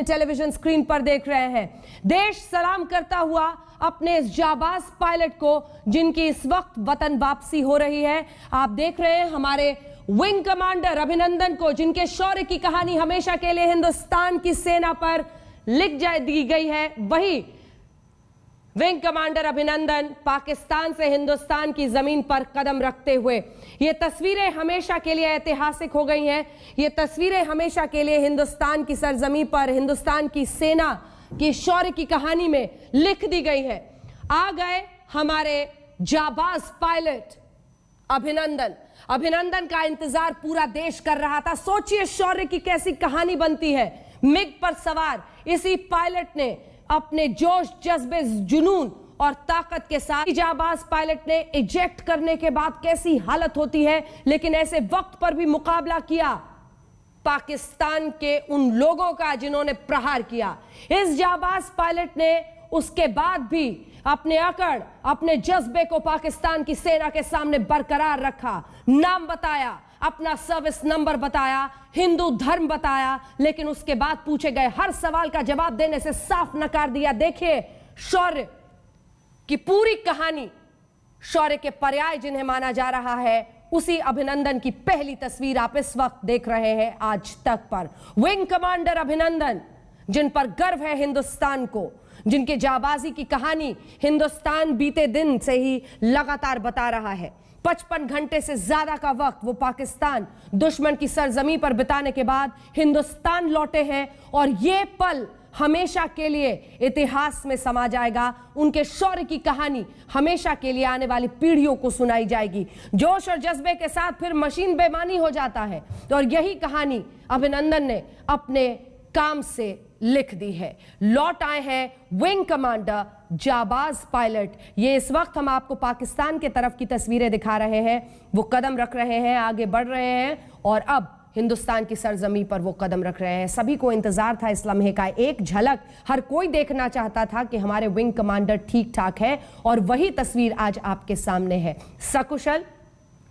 Television screen पर देख रहे हैं। देश सलाम करता हुआ अपने इस जाबाज पायलट को, जिनकी इस वक्त वतन वापसी हो रही है। आप देख रहे हैं हमारे विंग कमांडर अभिनंदन को, जिनके शौर्य की कहानी हमेशा के लिए हिंदुस्तान की सेना पर लिख दी गई है। वही विंग कमांडर अभिनंदन पाकिस्तान से हिंदुस्तान की जमीन पर कदम रखते हुए, ये तस्वीरें हमेशा के लिए ऐतिहासिक हो गई हैं। ये तस्वीरें हमेशा के लिए हिंदुस्तान की सरजमी पर हिंदुस्तान की सेना की शौर्य की कहानी में लिख दी गई है। आ गए हमारे जाबाज पायलट अभिनंदन। अभिनंदन का इंतजार पूरा देश कर रहा था। सोचिए शौर्य की कैसी कहानी बनती है। मिग पर सवार इसी पायलट ने अपने जोश, जज्बे, जुनून और ताकत के साथ जाबाज पायलट ने इजेक्ट करने के बाद कैसी हालत होती है, लेकिन ऐसे वक्त पर भी मुकाबला किया पाकिस्तान के उन लोगों का जिन्होंने प्रहार किया। इस जाबाज पायलट ने उसके बाद भी अपने अकड़, अपने जज्बे को पाकिस्तान की सेना के सामने बरकरार रखा। नाम बताया, अपना सर्विस नंबर बताया, हिंदू धर्म बताया, लेकिन उसके बाद पूछे गए हर सवाल का जवाब देने से साफ नकार दिया। देखिए शौर्य की पूरी कहानी, शौर्य के पर्याय जिन्हें माना जा रहा है, उसी अभिनंदन की पहली तस्वीर आप इस वक्त देख रहे हैं आज तक पर। विंग कमांडर अभिनंदन, जिन पर गर्व है हिंदुस्तान को, जिनके जाबाजी की कहानी हिंदुस्तान बीते दिन से ही लगातार बता रहा है। 55 घंटे से ज्यादा का वक्त वो पाकिस्तान दुश्मन की सरजमी पर बिताने के बाद हिंदुस्तान लौटे हैं, और ये पल हमेशा के लिए इतिहास में समा जाएगा। उनके शौर्य की कहानी हमेशा के लिए आने वाली पीढ़ियों को सुनाई जाएगी। जोश और जज्बे के साथ फिर मशीन बेईमानी हो जाता है, और यही कहानी अभिनंदन ने अपने काम से लिख दी है। लौट आए हैं विंग कमांडर जाबाज पायलट। ये इस वक्त हम आपको पाकिस्तान के तरफ की तस्वीरें दिखा रहे हैं। वो कदम रख रहे हैं, आगे बढ़ रहे हैं, और अब हिंदुस्तान की सरजमी पर वो कदम रख रहे हैं। सभी को इंतजार था इस लम्हे का, एक झलक हर कोई देखना चाहता था कि हमारे विंग कमांडर ठीक ठाक है, और वही तस्वीर आज आपके सामने है। सकुशल,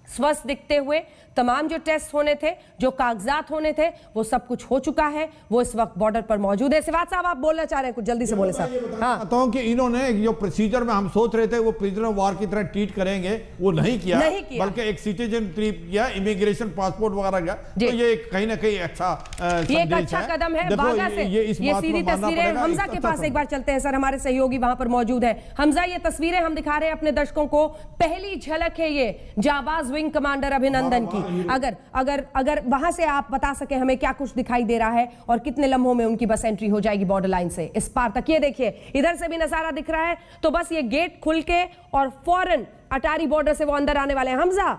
स्वस्थ दिखते हुए, तमाम जो टेस्ट होने थे, जो कागजात होने थे, वो सब कुछ हो चुका है। वो इस वक्त बॉर्डर पर मौजूद है। सिवात साहब, आप बोलना चाह रहे हैं, कुछ जल्दी से बोले साहब। हाँ, कि इन्होंने जो प्रोसीजर में हम सोच रहे थे वो प्रिजनर ऑफ वार की तरह ट्रीट करेंगे, वो नहीं किया, बल्कि एक सिटीजन ट्रीट किया, इमिग्रेशन, पासपोर्ट वगैरह का। तो ये कहीं ना कहीं अच्छा कदम है। बागा से ये सीधी तस्वीरें, हमजा के पास एक बार चलते हैं सर, हमारे सहयोगी वहां पर मौजूद है। हमजा, ये तस्वीरें हम दिखा रहे हैं अपने दर्शकों को, पहली झलक है ये जाबाज विंग कमांडर अभिनंदन की। अगर वहां से आप बता सके हमें क्या कुछ दिखाई दे रहा है, और कितने लम्हों में उनकी बस एंट्री हो जाएगी बॉर्डर लाइन से इस पार तक। ये देखिए, इधर से भी नजारा दिख रहा है, तो बस ये गेट खुल के और फौरन अटारी बॉर्डर से वो अंदर आने वाले हैं। हमजा,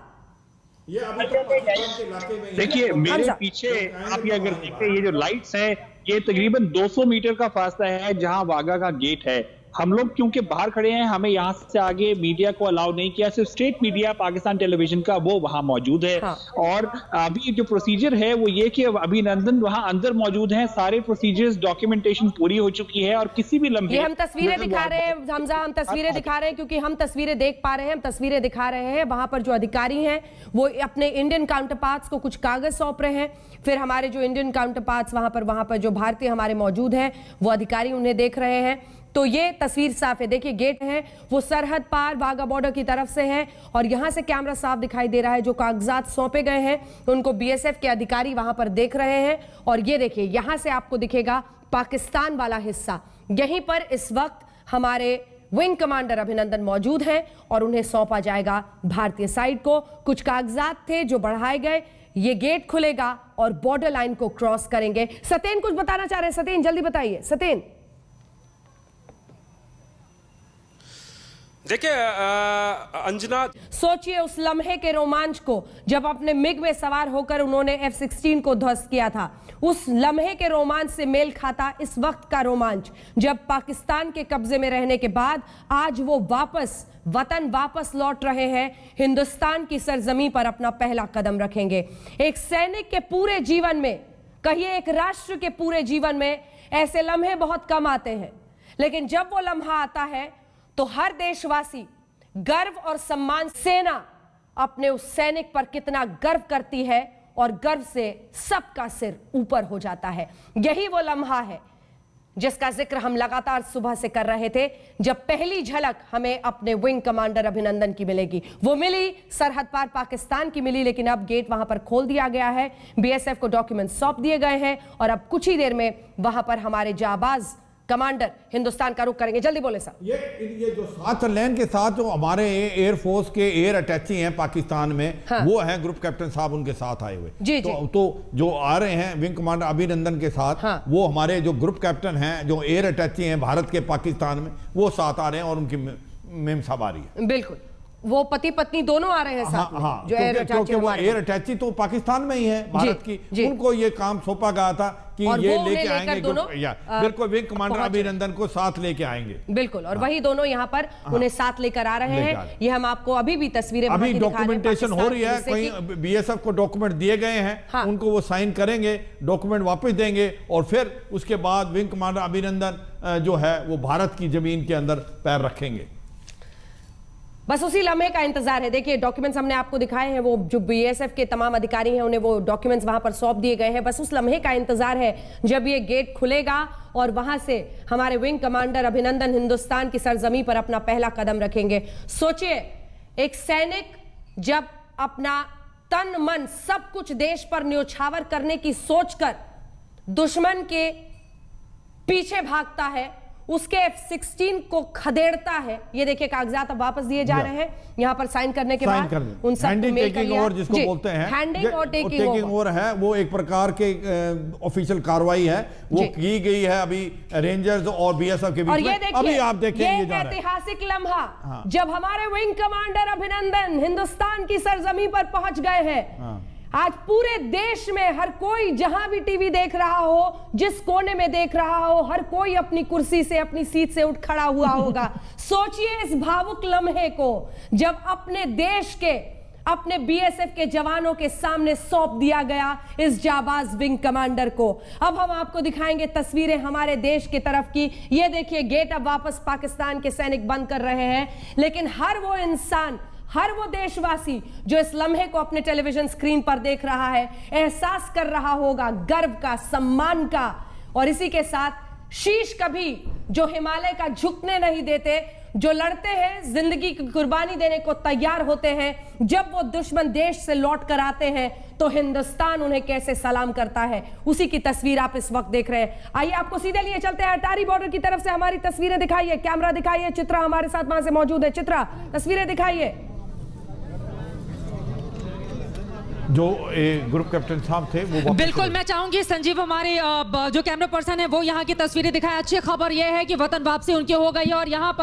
ये देखिए मेरे पीछे आप ये अगर देखते, ये जो लाइट्स है, ये तकरीबन 200 मीटर का फासला है जहां वाघा का गेट है। हम लोग क्योंकि बाहर खड़े हैं, हमें यहाँ से आगे मीडिया को अलाउ नहीं किया, सिर्फ स्टेट मीडिया पाकिस्तान टेलीविजन का वो वहां मौजूद है। हाँ। और अभी जो प्रोसीजर है वो ये कि अभिनंदन वहां अंदर मौजूद हैं, सारे प्रोसीजर्स, डॉक्यूमेंटेशन पूरी हो चुकी है, और किसी भी लम्हे हम तस्वीरें दिखा रहे हैं हमजा, हम तस्वीरें दिखा रहे हैं क्योंकि हम तस्वीरें देख पा रहे हैं, हम तस्वीरें दिखा रहे हैं। वहां पर जो अधिकारी हैं वो अपने इंडियन काउंटर पार्ट्स को कुछ कागज सौंप रहे हैं, फिर हमारे जो इंडियन काउंटर पार्ट्स वहां पर जो भारतीय हमारे मौजूद हैं वो अधिकारी उन्हें देख रहे हैं। तो ये तस्वीर साफ है। देखिए गेट है वो सरहद पार वाघा बॉर्डर की तरफ से है, और यहां से कैमरा साफ दिखाई दे रहा है। जो कागजात सौंपे गए हैं उनको बीएसएफ के अधिकारी वहां पर देख रहे हैं, और ये देखिए यहां से आपको दिखेगा पाकिस्तान वाला हिस्सा। यहीं पर इस वक्त हमारे विंग कमांडर अभिनंदन मौजूद हैं, और उन्हें सौंपा जाएगा भारतीय साइड को। कुछ कागजात थे जो बढ़ाए गए, ये गेट खुलेगा और बॉर्डर लाइन को क्रॉस करेंगे। सतेन कुछ बताना चाह रहे हैं, सतेन जल्दी बताइए। सतेन, देखिए अंजना, सोचिए उस लम्हे के रोमांच को जब अपने मिग में सवार होकर उन्होंने F-16 को ध्वस्त किया था। उस लम्हे के रोमांच से मेल खाता इस वक्त का रोमांच, जब पाकिस्तान के कब्जे में रहने के बाद आज वो वतन वापस लौट रहे हैं, हिंदुस्तान की सरजमी पर अपना पहला कदम रखेंगे। एक सैनिक के पूरे जीवन में, कहिए एक राष्ट्र के पूरे जीवन में, ऐसे लम्हे बहुत कम आते हैं, लेकिन जब वो लम्हा आता है तो हर देशवासी गर्व और सम्मान, सेना अपने उस सैनिक पर कितना गर्व करती है, और गर्व से सबका सिर ऊपर हो जाता है। यही वो लम्हा है जिसका जिक्र हम लगातार सुबह से कर रहे थे, जब पहली झलक हमें अपने विंग कमांडर अभिनंदन की मिलेगी। वो मिली सरहद पार पाकिस्तान की मिली, लेकिन अब गेट वहां पर खोल दिया गया है, बीएसएफ को डॉक्यूमेंट सौंप दिए गए हैं और अब कुछ ही देर में वहां पर हमारे जाबाज कमांडर हिंदुस्तान का रुख करेंगे। जल्दी बोले साहब। ये जो 7 लेन के साथ जो हमारे एयरफोर्स के एयर अटैची हैं पाकिस्तान में, हाँ। वो हैं ग्रुप कैप्टन साहब उनके साथ आए हुए। जी, तो जो आ रहे हैं विंग कमांडर अभिनंदन के साथ, हाँ। वो हमारे जो ग्रुप कैप्टन हैं जो एयर अटैची हैं भारत के पाकिस्तान में, वो साथ आ रहे हैं और उनकी मेम साहब आ रही है। बिल्कुल, वो पति पत्नी दोनों आ रहे हैं साथ में। हाँ, जो क्योंकि वो एयर अटैची तो पाकिस्तान में ही है भारत की, उनको ये काम सौंपा गया था कि ये लेके आएंगे बिल्कुल विंग कमांडर अभिनंदन को साथ लेके आएंगे। बिल्कुल, और वही दोनों यहाँ पर उन्हें साथ लेकर आ रहे हैं। ये हम आपको अभी भी तस्वीरें अभी डॉक्यूमेंटेशन हो रही है, कहीं बीएसएफ को डॉक्यूमेंट दिए गए हैं, उनको वो साइन करेंगे, डॉक्यूमेंट वापस देंगे और फिर उसके बाद विंग कमांडर अभिनंदन जो है वो भारत की जमीन के अंदर पैर रखेंगे। बस उसी लम्हे का इंतजार है। देखिए डॉक्यूमेंट्स हमने आपको दिखाए हैं, वो जो बीएसएफ के तमाम अधिकारी हैं उन्हें वो डॉक्यूमेंट्स वहां पर सौंप दिए गए हैं। बस उस लम्हे का इंतजार है जब ये गेट खुलेगा और वहां से हमारे विंग कमांडर अभिनंदन हिंदुस्तान की सरजमी पर अपना पहला कदम रखेंगे। सोचिए, एक सैनिक जब अपना तन मन सब कुछ देश पर न्योछावर करने की सोचकर दुश्मन के पीछे भागता है, उसके F-16 को खदेड़ता है। ये देखिए कागजात अब वापस दिए जा रहे हैं, यहाँ पर साइन करने के बाद उन सब को मेल कर लिया। जिसको बोलते हैं हैंडिंग और टेकिंग ओवर है, वो एक प्रकार के ऑफिशियल कार्रवाई है, वो की गई है अभी रेंजर्स और बीएसएफ के बीच में। अभी आप देखेंगे ये ऐतिहासिक लम्हा जब हमारे विंग कमांडर अभिनंदन हिंदुस्तान की सरजमी पर पहुंच गए हैं। आज पूरे देश में हर कोई जहां भी टीवी देख रहा हो, जिस कोने में देख रहा हो, हर कोई अपनी कुर्सी से अपनी सीट से उठ खड़ा हुआ होगा। सोचिए इस भावुक लम्हे को जब अपने देश के अपने बीएसएफ के जवानों के सामने सौंप दिया गया इस जाबाज विंग कमांडर को। अब हम आपको दिखाएंगे तस्वीरें हमारे देश की तरफ की। ये देखिए गेट अब वापस पाकिस्तान के सैनिक बंद कर रहे हैं, लेकिन हर वो इंसान, हर वो देशवासी जो इस लम्हे को अपने टेलीविजन स्क्रीन पर देख रहा है, एहसास कर रहा होगा गर्व का, सम्मान का, और इसी के साथ शीश कभी जो हिमालय का झुकने नहीं देते, जो लड़ते हैं, जिंदगी की कुर्बानी देने को तैयार होते हैं। जब वो दुश्मन देश से लौट कर आते हैं तो हिंदुस्तान उन्हें कैसे सलाम करता है, उसी की तस्वीर आप इस वक्त देख रहे हैं। आइए आपको सीधे लिए चलते हैं अटारी बॉर्डर की तरफ से। हमारी तस्वीरें दिखाइए, कैमरा दिखाइए। चित्रा हमारे साथ वहां से मौजूद है। चित्रा, तस्वीरें दिखाइए। जो ग्रुप कैप्टन साहब थे वो बिल्कुल, मैं चाहूंगी संजीव हमारे जो कैमरा पर्सन है वो यहाँ की तस्वीरें दिखाएं। अच्छी खबर यह है कि वतन वापसी उनकी हो गई है और यहाँ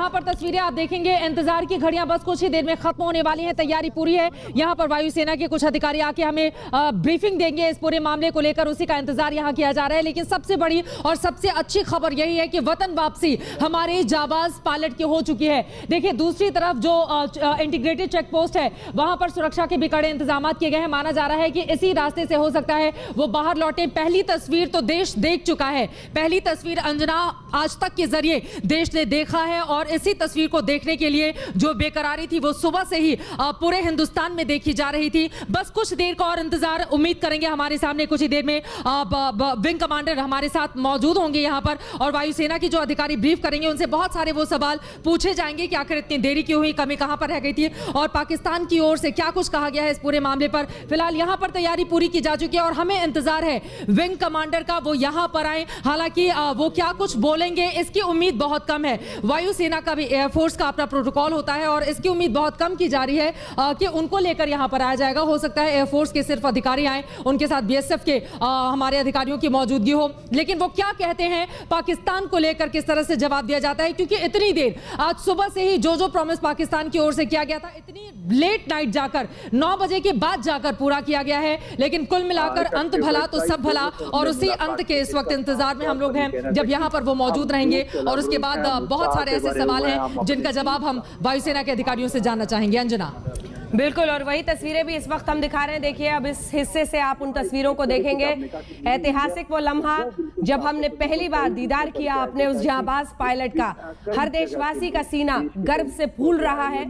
पर तस्वीरें आप देखेंगे, इंतजार की घड़ियां बस कुछ ही देर में खत्म होने वाली हैं। तैयारी पूरी है। यहाँ पर वायुसेना के कुछ अधिकारी आके हमें ब्रीफिंग देंगे इस पूरे मामले को लेकर, उसी का इंतजार यहाँ किया जा रहा है। लेकिन सबसे बड़ी और सबसे अच्छी खबर यही है कि वतन वापसी हमारे जाबाज पायलट की हो चुकी है। देखिए दूसरी तरफ जो इंटीग्रेटेड चेक पोस्ट है वहां पर सुरक्षा के भी कड़े इंतजाम किए गए हैं। माना जा रहा है कि इसी रास्ते से हो सकता है वो बाहर लौटे। पहली तस्वीर तो देश देख चुका है, पहली तस्वीर अंजना आज तक के जरिए देश ने देखा है और इसी तस्वीर को देखने के लिए जो बेकरारी थी वो सुबह से ही पूरे हिंदुस्तान में देखी जा रही थी। बस कुछ देर का और इंतजार उम्मीद करेंगे। हमारे सामने कुछ ही देर में विंग कमांडर हमारे साथ मौजूद होंगे यहाँ पर और वायुसेना की जो अधिकारी ब्रीफ करेंगे, उनसे बहुत सारे वो सवाल पूछे जाएंगे कि आखिर इतनी देरी क्यों हुई, कमी कहां पर रह गई थी और पाकिस्तान की ओर से क्या कुछ कहा गया है इस पूरे मामले पर। फिलहाल यहां पर तैयारी पूरी की जा चुकी है और हमें इंतजार है विंग कमांडर का, वो यहां पर आए। हालांकि वो क्या कुछ बोलेंगे इसकी उम्मीद बहुत कम है। वायुसेना का भी, एयरफोर्स का अपना प्रोटोकॉल होता है और इसकी उम्मीद बहुत कम की जा रही है कि उनको लेकर यहां पर आया जाएगा। हो सकता है एयरफोर्स के सिर्फ अधिकारी आए, उनके साथ बीएसएफ के हमारे अधिकारियों की मौजूदगी हो, लेकिन वो क्या कहते हैं पाकिस्तान को लेकर किस तरह से जवाब दिया जाता है, क्योंकि इतनी देर आज सुबह से ही जो प्रॉमिस पाकिस्तान की ओर से किया गया था, इतनी लेट नाइट जाकर 9 बजे के बाद जाकर पूरा किया गया है। लेकिन कुल मिलाकर अंत भला तो सब भला और उसी अंत के इस वक्त इंतजार में हम लोग हैं जब यहां पर वो मौजूद रहेंगे और उसके बाद बहुत सारे ऐसे सवाल हैं जिनका जवाब हम वायुसेना के अधिकारियों से जानना चाहेंगे। अंजना। बिल्कुल, और वही तस्वीरें भी इस वक्त हम दिखा रहे हैं। देखिए अब इस हिस्से से आप उन तस्वीरों को देखेंगे। ऐतिहासिक वो लम्हा जब हमने पहली बार दीदार किया अपने उस जांबाज पायलट का। हर देशवासी का सीना गर्व से फूल रहा है।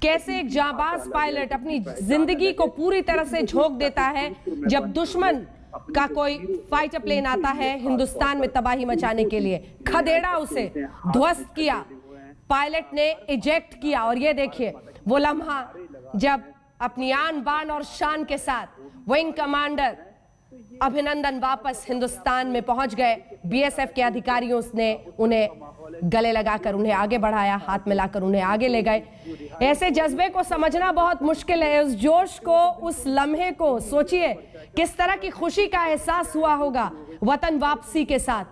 कैसे एक जांबाज पायलट अपनी जिंदगी को पूरी तरह से झोंक देता है जब दुश्मन का कोई फाइटर प्लेन आता है हिंदुस्तान में तबाही मचाने के लिए, खदेड़ा उसे, ध्वस्त किया, पायलट ने इजेक्ट किया। और ये देखिए वो लम्हा जब अपनी आन बान और शान के साथ विंग कमांडर अभिनंदन वापस हिंदुस्तान में पहुंच गए। बीएसएफ के अधिकारियों ने उन्हें गले लगाकर उन्हें आगे बढ़ाया, हाथ मिलाकर उन्हें आगे ले गए। ऐसे जज्बे को समझना बहुत मुश्किल है, उस जोश को, उस लम्हे को सोचिए किस तरह की खुशी का एहसास हुआ होगा वतन वापसी के साथ,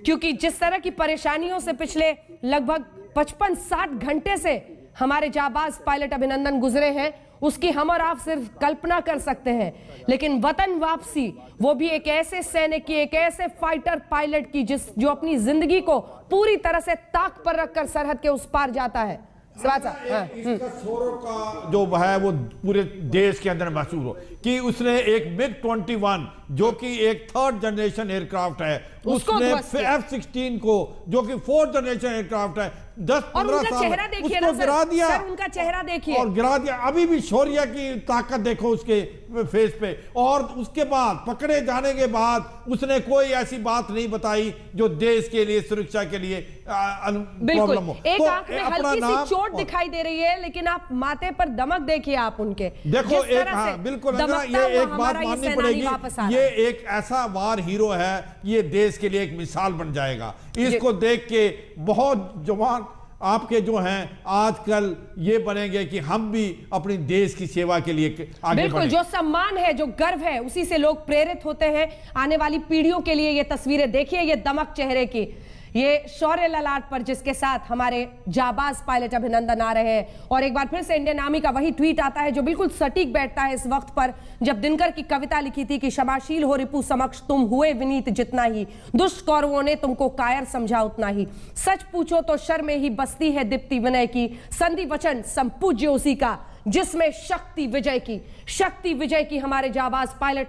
क्योंकि जिस तरह की परेशानियों से पिछले लगभग 55-60 घंटे से हमारे जाबाज पायलट अभिनंदन गुजरे हैं, उसकी हम और आप सिर्फ कल्पना कर सकते हैं। लेकिन वतन वापसी, वो भी एक ऐसे सैनिक की, एक ऐसे फाइटर पायलट की जो अपनी जिंदगी को पूरी तरह से ताक पर रखकर सरहद के उस पार जाता है। इसका शोरों का जो है वो पूरे देश के अंदर महसूस हो कि उसने एक MiG-21 जो कि एक 3rd जनरेशन एयरक्राफ्ट है, उसने F-16 को जो कि 4th जनरेशन एयरक्राफ्ट है, 10-15 साल उसको गिरा दिया। सर उनका चेहरा देखिए और गिरा दिया। अभी भी शौर्य की ताकत देखो उसके फेस पे। और उसके बाद पकड़े जाने के बाद उसने कोई ऐसी बात नहीं बताई जो देश के लिए, सुरक्षा के लिए प्रॉब्लम हो। एक आंख में हल्की सी चोट दिखाई दे रही है, लेकिन आप माथे पर दमक देखिए आप उनके, देखो एक, बिल्कुल ये एक बात माननी पड़ेगी, ये एक ऐसा वार हीरो है, ये देश के लिए एक मिसाल बन जाएगा। इसको देख के बहुत जवान आपके जो हैं आजकल ये बनेंगे कि हम भी अपनी देश की सेवा के लिए आगे बिल्कुल बढ़ें। जो सम्मान है, जो गर्व है, उसी से लोग प्रेरित होते हैं। आने वाली पीढ़ियों के लिए ये तस्वीरें देखिए, ये दमक चेहरे की, ये शौर्य ललाट पर जिसके साथ हमारे जाबाज पायलट अभिनंदन आ रहे हैं। और एक बार फिर से इंडियन आर्मी का वही ट्वीट आता है जो बिल्कुल सटीक बैठता है इस वक्त पर, जब दिनकर की कविता लिखी थी कि क्षमाशील हो रिपु समक्ष तुम हुए विनीत जितना ही, दुष्ट कौरवों ने तुमको कायर समझा उतना ही, सच पूछो तो शर में ही बसती है दीप्ति विनय की, संधि वचन संपूज्य उसी का जिसमें शक्ति विजय की। शक्ति विजय की हमारे जाबाज पायलट